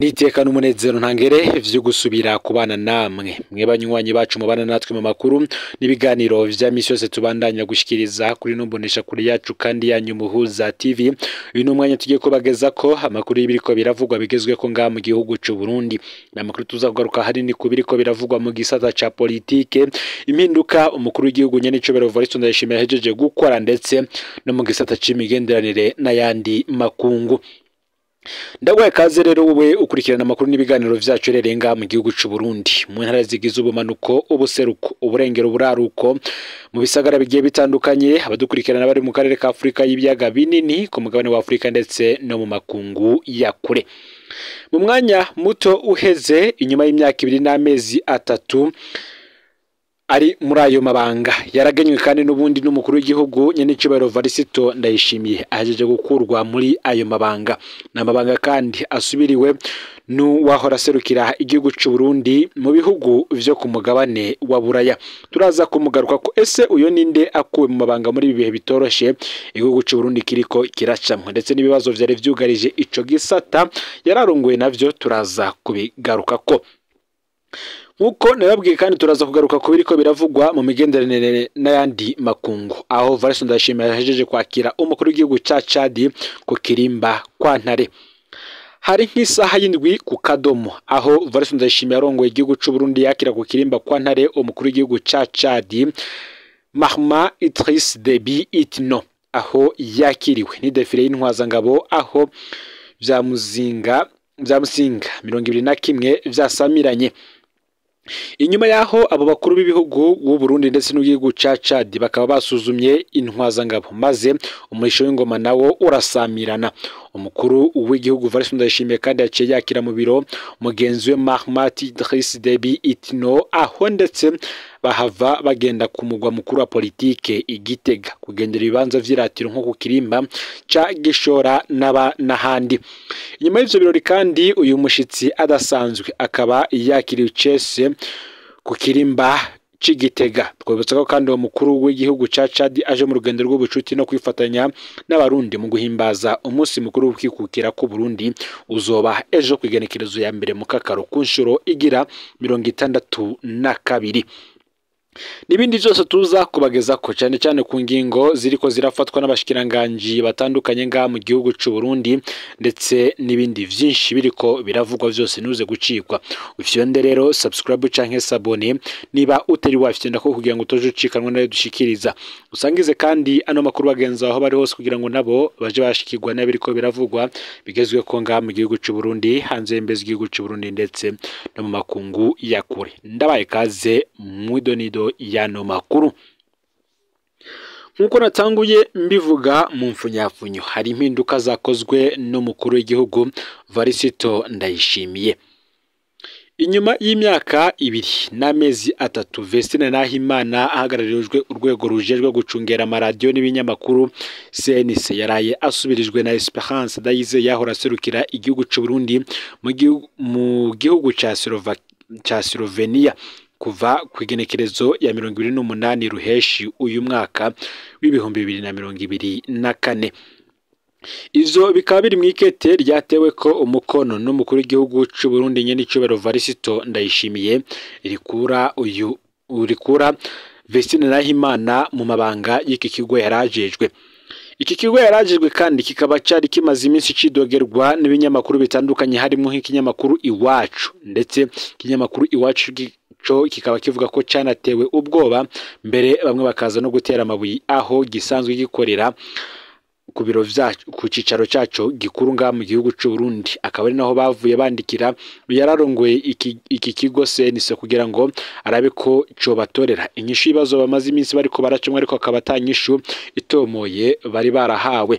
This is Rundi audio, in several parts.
Niteka n'umunezero ntangere vyo gusubira kubana namwe mwe banywanyi bacu mubana natwe mu makuru n'ibiganiro vya misi yose tubandanya gushikiriza kuri numbonesha kuri yacu kandi yanyu Muhuza TV. Uyu numwanya tugiye kubageza ko amakuru y'ibiriko biravugwa bigezwe ko nga mu gihugu c'u Burundi. Amakuru tuzagugaruka hari ni kubiriko biravugwa mu gisata ca politike, impinduka umukuru w'igihugu nyene Cobero Evariste Ndayishimiye yahejeje gukora ndetse no mu gisata c'imigenderanire n'ayandi makungu. Ndagwaye kaze rero wowe ukurikirana amakuru n'ibiganiro vyacu rerenga mu gihugu c'u Burundi mu ntara zigize ubumanuko, ubuseruko, uburengero, buraruko, mu bisagara bigiye bitandukanye, abadukurikirana bari mu karere ka Afrika y'ibyaga binini ku mugabane wa Afrika ndetse no mu makungu ya kure. Mu mwanya muto uheze inyuma y'imyaka 2 n'amezi 3 ari muri ayo mabanga yaragenywe kandi n'ubundi n'umukuru w'igihugu nyene Cobero Evariste Ndayishimiye ahejeje gukurwa muri ayo mabanga. N'amabanga kandi asubiriwe n'uwahora serukira igihugu c'u Burundi mu bihugu vyo ku mugabane wa Buraya. Turaza kumugaruka ko ese uyo ninde akuwe mu mabanga muri ibi bihe bitoroshe igihugu c'u Burundi kiriko kiracamwe ndetse n'ibibazo vyari vyugarije ico gisata yararongoye navyo turaza kubigaruka ko. Nkuko nababwiye kandi turaza kugaruka ku biriko biravugwa mu migenderanire n'ayandi makungu, aho Evariste Ndayishimiye yahejeje kwakira umukuru w'igihugu ca Chad ku kirimba kwa Ntare. Hari nk'isaha y'indwi ku kadomo aho Evariste Ndayishimiye yarongoye igihugu c'u Burundi yakira ku kirimba kwa Ntare umukuru w'igihugu ca Chad Mahamat Idriss Déby Itno, aho yakiriwe ni defile y'intwazangabo aho vyamuzinga 21 vyasamiranye. Inyuma yaho abo bakuru b'ibihugu b'u Burundi ndetse n'igihugu ca Chad bakaba basuzumye intwazangabo maze umurisho w'ingoma nawo urasamirana. Umukuru w'igihugu Evariste Ndayishimiye kandi yaciye yakira mu biro mugenzi we Mahamat Idriss Déby Itno, aho ndetse bahava bagenda ku mugwa mukuru wa politike Igitega kugendera ibibanza vy'iratiro nko ku kirimba ca Gishora n'ahandi. Inyuma y'ivyo birori kandi uyu mushitsi adasanzwe akaba yakiriwe cese ku kirimba c'Igitega. Twabutsa ko kandi uwo mukuru w'igihugu ca Chad aje mu rugendo rw'ubucuti no kwifatanya n'abarundi mu guhimbaza umunsi mukuru w'ukikukira ku Burundi uzoba ejo kwigenekerezo ya mbere mu kakaro ku nshuro igira 62. Nibindi byose tuza kubageza ko cyane cyane ku ngingo ziriko zirafatwa n'abashikiranganji batandukanye nga mu gihugu c'u Burundi ndetse nibindi vyinshi biriko biravugwa vyose nuze gucikwa. Ufyonde rero subscribe canke sabone niba utari wafyenda ko kugira ngo toje ucikanwa nayo dushikiriza. Usangize kandi ano makuru bagenza aho bari hose kugira ngo nabo baje bashikirwa n'abiriko biravugwa bigezwe ko nga mu gihugu c'u Burundi, hanze y'embezi igihugu c'u Burundi ndetse no mu makungu ya kure. Ndabaye kaze mwidonido yano makuru. Nkuko natanguye mbivuga mu mfunyafunyo, hari impinduka zakozwe n'umukuru w'igihugu Evariste Ndayishimiye. Inyuma y'imyaka 2 n'amezi 3 Vestine Nahimana ahagararijwe urwego rujejwe gucungera amaradiyo n'ibinyamakuru CNC yaraye asubirijwe na Esperance Dayize yahora serukira igihugu c'u Burundi mu gihugu ca Slovenia kuva kwigenekerezo ya 28 ruheshi uyu mwaka w'ibihumbi 2024. Ivyo bikaba biri mwikete ryatewe ko umukono n'umukuru w'igihugu c'u Burundi nyene Cobero Evariste Ndayishimiye urikura Vestine Nahimana mu mabanga y'iki kigo yarajejwe. Iki kigo yarajejwe kandi kikaba cari kimaze iminsi cidogerwa n'ibinyamakuru bitandukanye harimo nk'ikinyamakuru Iwacu ndetse ikinyamakuru Iwacu kikaba kivuga ko canatewe ubwoba mbere bamwe bakaza no gutera amabuye aho gisanzwe gikorera ku biro vyacu ku cicaro cacu gikuru nga mu gihugu c'u Burundi. Akaba ari naho bavuye bandikira yararongoye iki kigo CNC kugira ngo arabe ko co batorera inyishu ibibazo bamaze iminsi bariko baracumwa, ariko akaba atanyishu itomoye bari barahawe.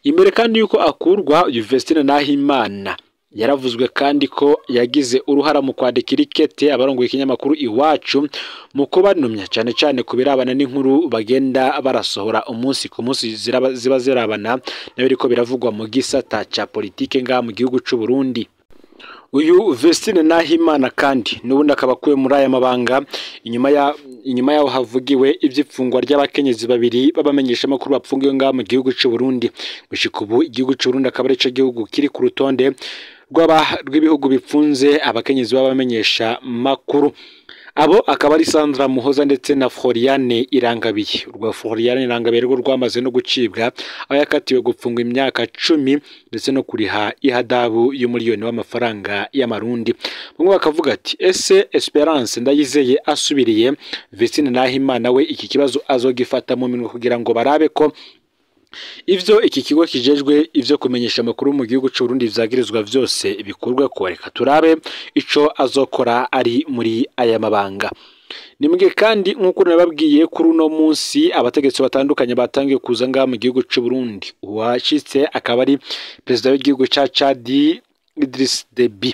Imbere kandi yuko akurwa Vestine Nahimana yaravuzwe kandi ko yagize uruhara mu kwandikira ikete abarongoye ikinyamakuru Iwacu mu kubanumya cyane cyane kubirabana n'inkuru bagenda barasohora umunsi ku munsi ziba zirabana n'abiriko biravugwa mu gisata ca politike nga mu gihugu c'u Burundi. Uyu Vestine Nahimana kandi nubundi akaba kuwe muri aya mabanga inyuma yaho havugiwe ivy'ipfungwa ry'abakenyezi babiri babamenyesha makuru bapfungiwe nga mu gihugu c'u Burundi. Gushika ubu igihugu c'u Burundi akaba ari co gihugu kiri ku rutonde rw'ibihugu bipfunze abakenyezi b'abamenyesha makuru. Abo akaba ari Sandra Muhoza ndetse na Floriane Irangabiye. Urwa Floriane Irangabiye rwo rwamaze no gucibwa aho yakatiwe gupfungwa imyaka 10 ndetse no kuriha ihadabu y'umuliyoni w'amafaranga y'amarundi. Bamwe bakavuga ati ese Esperance Ndayizeye asubiriye Vestine Nahimana we iki kibazo azogifata mu minwe kugira ngo barabe ko ivyo iki kigo kijejwe ivyo kumenyesha amakuru mu gihugu cy'u Burundi vyagirizwa vyose bikurwe ko. Reka turabe ico azokora ari muri aya mabanga. Nimwe kandi nk'uko nababwiye kuri uno munsi abategetsi batandukanye batangiye kuza ngaha mu gihugu cy'u Burundi. Uwashitse akaba ari president w'igihugu ca Chad Idriss Deby.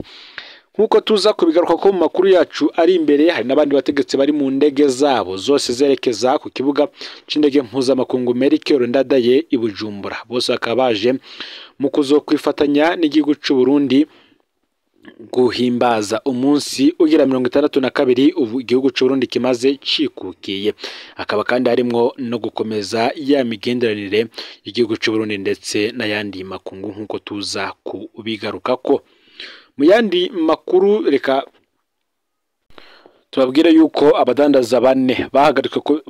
Nkuko tuza kubigaruka ko mu makuru yacu ari imbere, hari nabandi bategetsi bari mu ndege zabo zose zerekeza ku kibuga c'indege mpuzamakungu Melchior Ndadaye i Bujumbura. Bose akabaje mu kuzokwifatanya n'igihugu cy'u Burundi guhimbaza umunsi ugira 62 ubu igihugu cy'u Burundi kimaze cikukiye. Akaba kandi harimo no gukomeza ya migenderanire y'igihugu cy'u Burundi ndetse n'ayandi makungu nkuko tuza kubigaruka ko. Mu yandi makuru reka tubabwire yuko abadandaza bane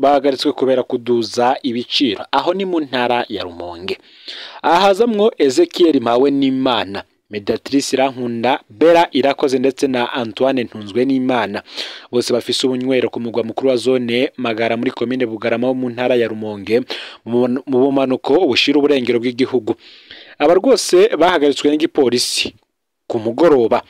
bahagaritswe kubera kuduza ibiciro aho ni mu ntara ya Rumonge. Ahazamwo Ezekiel Mpawe n'Imana, Mediatrice Irankunda, Bera Irakoze ndetse na Antoine Ntunzwe n'Imana. Bose bafise ubunywero ku mugwa mukuru wa zone Magara muri commune Bugarama wo mu ntara ya Rumonge mu bumanuko ubushira uburengero bw'igihugu. Aba rwose bahagaritswe n'igipolisi ku mugoroba.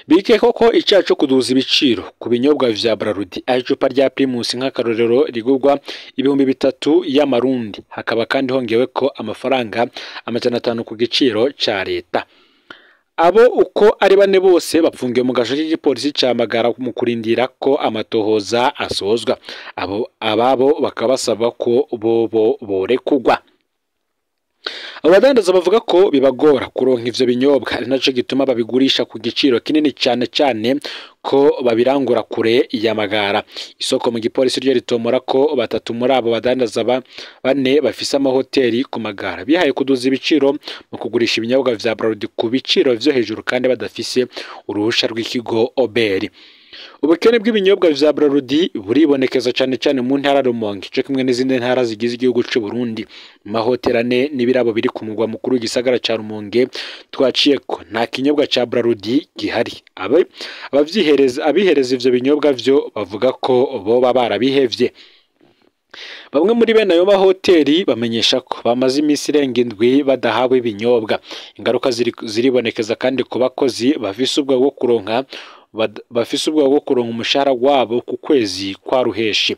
Bikeko ko icyaha cyo kuduza ibiciro ku binyobwa vya Braludi icupa rya Primus nk'akarorero rigurwa 3,000 y'amarundi. Hakaba kandi hongewe ko amafaranga 500 ku giciro ca leta. Abo uko ari bane bose bapfungiye mu gasho k'igipolisi ca Magara mu kurindira ko amatohoza asozwa. Ababo bakaba basaba ko bobo borekugwa. Abadandaza bavuga ko bibagora kuronka ivyo binyobwa ari naco gituma babigurisha ku giciro kinini cyane ko babirangura kure ya Magara. Isoko mu gipolisi ryo ritomora ko batatu muri abo badandaza bane bafise amahoteli ku Magara bihaye kuduza ibiciro mu kugurisha ibinyobwa vya Braludi ku biciro vyo hejuru kandi badafise uruhusha rw'ikigo Oberi. Ubukene bw'ibinyobwa vya Braludi buribonekeza cyane mu ntara Rumonge cyo kimwe n'izindi ntara zigize igihugu cy'u Burundi. Mahoterane n'ibirabo biri ku mugwa mukuru gisagara ca Rumonge twaciye ko nta kinyobwa ca Braludi gihari. Abihereza ivyo binyobwa vyo bavuga ko boba barabihevye. Bamwe muri bene ayo mahoteli bamenyesha ko bamaze iminsi irenga 7 badahawe ibinyobwa. Ingaruka ziribonekeza kandi ku bakozi bafise ubwo bwo kuronka umushahara wabo ku kwezi kwa ruheshi.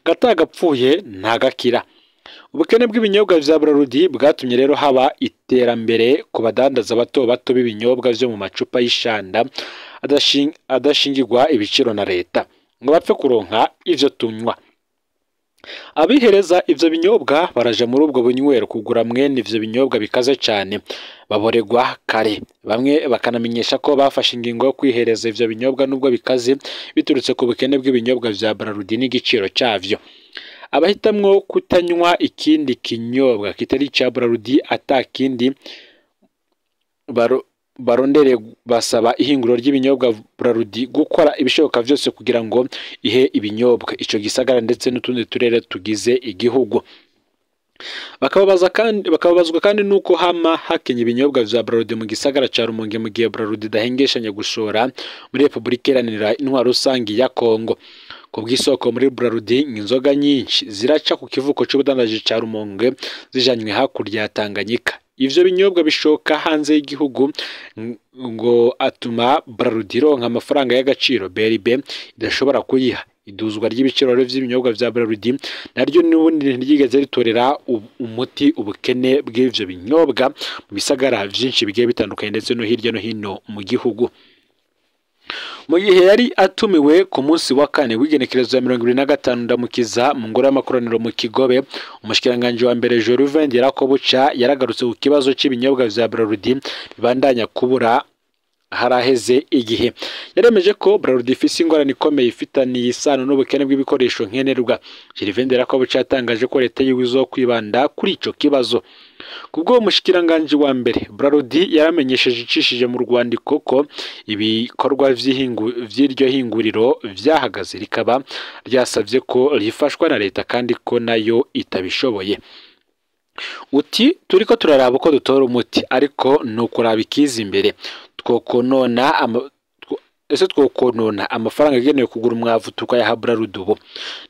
Gatagapfuye ntagakira. Ubukene bw'ibinyobwa vya Braludi bwatumye rero haba iterambere ku badandaza bato b'ibinyobwa vyo mu macupa y'ishanda adashingirwa ibiciro na leta ngo bapfe kuronka ivyo tunywa. Abihereza ivyo binyobwa baraja muri ubwo bunywero kugura mwene ivyo binyobwa bikaze cyane baboregwa kare. Bamwe bakanamenyesha ko bafashe ingingo yo kwihereza ivyo binyobwa nubwo bikaze biturutse ku bukene bw'ibinyobwa vya Braludi n'igiciro cyavyo. Abahitamwo kutanywa ikindi kinyobwa kitari cya Braludi atakindi barondere basaba ihinguro ry'ibinyobwa Braludi gukora ibishoboka vyose kugira ngo ihe ibinyobwa ico gisagara ndetse n'utundi turere tugize igihugu. Bakabazwa kandi nuko hama hakenye ibinyobwa vya Braludi mu gisagara ca Rumonge mu gihe Braludi dahengeshanya gushora muri Republika Iharanira Intwaro Rusangi ya Kongo. Ku bw'isoko muri Braludi inzoga nyinshi ziraca ku kivuko c'ubudandaji ca Rumonge zijanywe hakurya ya Tanganyika. Ivyo binyobwa bishoka hanze y'igihugu ngo atuma Braludi ronka amafaranga y'agaciro BRB idashobora kuyiha. Iduzwa ry'ibiciro vy'ibinyobwa vya Braludi naryo n'ubundi ntiryigeze ritorera umuti ubukene bw'ivyo binyobwa mu bisagara vyinshi bigiye bitandukanye ndetse no hirya no hino mu gihugu. Mu gihe yari atumiwe ku munsi wa kane w'igenekerezo ya 25 ndamukiza mu ngoro y'amakoraniro mu Kigobe, umushikiranganje wa mbere Jean-Louis Ndirakobuca yaragarutse ku kibazo cy'ibinyobwa vya Braludi bibandanya kubura haraheze igihe. Yaremeje ko Bralirwa ifise ingorane ikomeye ifitaniye isano n'ubukene bw'ibikoresho nkenerwa. Gervais Ndirakobuca yatangaje ko leta yiwe izokwibanda kuri ico kibazo. Kubwo umushikiranganje wa mbere, Bralirwa yaramenyesheje icishije mu rwandiko ko ibikorwa vy'iryo hinguriro vyahagaze, rikaba ryasavye ko rifashwa na leta kandi ko nayo itabishoboye. Uti turiko turaraba uko dutora umuti, ariko nukuraba ikiza imbere. Twokonona amafaranga agenewe kugura umwavu tukayaha Bralirwa.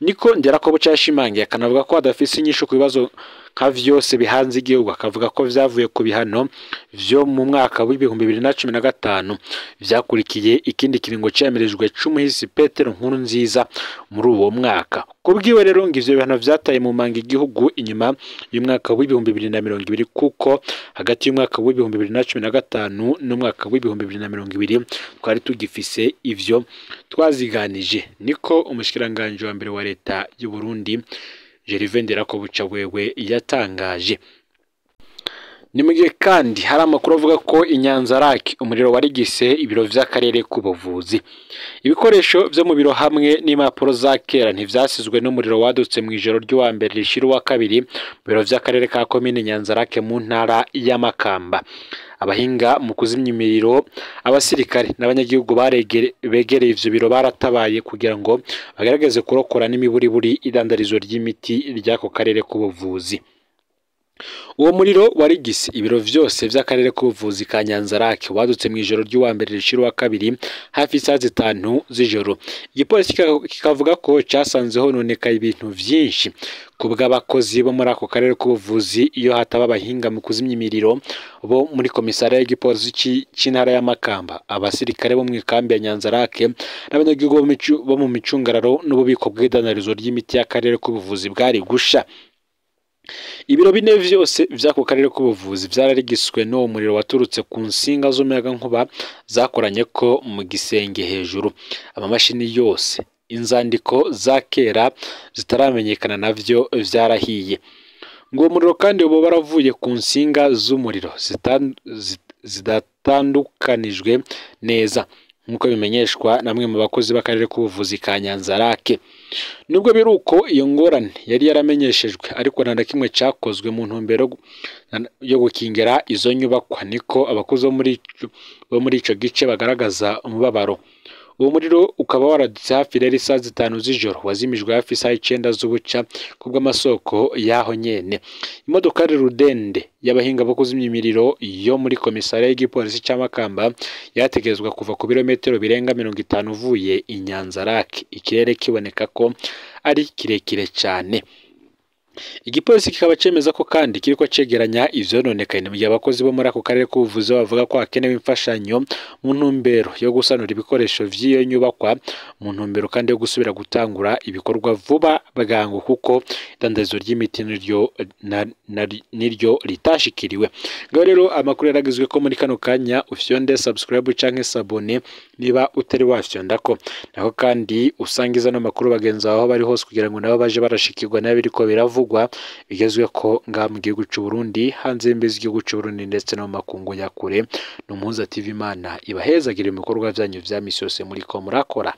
Niko Ndirakobuca yashimangiye, akanavuga ko adafise inyishu ku bibazo nka vyose bihanze igihugu. Akavuga ko vyavuye ku bihano vyo mu mwaka w'ibihumbi 2015 vyakurikiye ikindi kiringo cemerejwe c'umuhisi Petero Nkurunziza muri uwo mwaka. Kubwiwe rero ngo ivyo bihano vyataye mu manga igihugu inyuma y'umwaka w'ibihumbi 2020, kuko hagati y'umwaka w'ibihumbi 2015 n'umwaka w'ibihumbi 2020 twari tugifise ivyo twaziganije. Niko umushikiranganje wa mbere wa leta y'u Burundi Gervais Ndirakobuca wewe yatangaje. Ni mu gihe kandi hari amakuru avuga ko Inyanzarake umuriro warigise ibiro vy'akarere k'ubuvuzi. Ibikoresho vyo mu biro hamwe n'impapuro za kera ntivyasizwe n'umuriro wadutse mu ijoro ry'uwa mbere rishira uwa kabiri mu biro vy'akarere ka komine Nyanzarake mu ntara ya Makamba. Abahinga mu kuzimya imiriro, abasirikare n'abanyagihugu begereye ivyo biro baratabaye kugira ngo bagerageze kurokora n'imiburiburi idandarizo ry'imiti ry'ako karere k'ubuvuzi. Uwo muriro warigise ibiro vyose vy'akarere k'ubuvuzi ka Nyanzarake wadutse mu ijoro ry'uwa mbere rishira uwa kabiri hafi saa 5 z'ijoro. Igipolisi kikavuga ko casanze hononekaye ibintu vyinshi kubw'abakozi bo muri ako karere k'ubuvuzi iyo hataba abahinga mu kuzimya imiriro bo muri komisariya y'igipolisi c'intara ya Makamba, abasirikare bo mu ikambi ya Nyanzarake n'abanyagihugu bo mu micungararo n'ububiko bw'idandarizo ry'imiti y'akarere k'ubuvuzi bwari gusha. Ibiro bine vyose vy'ako karere k'ubuvuzi vyararigiswe n'uwo muriro waturutse ku nsinga z'umuyagankuba zakoranye ko mu gisenge hejuru. Amamashini yose, inzandiko za kera zitaramenyekana navyo vyarahiye. Ngo umuriro kandi ubo baravuye ku nsinga z'umuriro zidatandukanijwe neza nk'uko bimenyeshwa namwe mu bakozi b'akarere k'ubuvuzi ka Nyanzarake. Nubwo biruko iyo ngorane yari yaramenyeshejwe, ariko nta kimwe cakozwe mu ntumbero yo gukingira izo nyubakwa. Niko abakozi bo muri ico gice bagaragaza umubabaro. Uwo muriro ukaba waradutse hafi rero saa 5 z'ijoro, wazimijwe hafi saa 9 z'ubuca kubw'amasoko yaho nyene. Imodokari rudende y'abahinga bo kuzimya imiriro yo muri komisariya y'igipolisi ca Makamba yategerezwa kuva ku birometero birenga 50 uvuye i Nyanzarake. Ikirere kiboneka ko ari kirekire cyane. Igipolisi kikaba cemeza ko kandi kiriko cegeranya ivyononekaye mu gihe abakozi bo muri ako karere k'ubuvuzi bavuga ko hakenewe imfashanyo mu ntumbero yo gusanura ibikoresho vy'iyo nyubakwa, mu ntumbero kandi yo gusubira gutangura ibikorwa vuba bwangu, kuko idandarizo ry'imiti niryo ritashikiriwe. Ngaho rero amakuru yaragizwe ko muri kano kanya ufyonde subscribe canke sabone niba utari wafyondako, naho kandi usangiza no makuru bagenzi aho bari hose kugira ngo nabo baje barashikirwa n'abiriko biravugwa bigezwe ko ngaha mu gihugu c'u Burundi, hanze y'imbizi igihugu c'u Burundi ndetse no mu makungu ya kure. N'Umuhuza TV, Imana ibahezagire mu bikorwa vyanyu vya misi yose muriko murakora.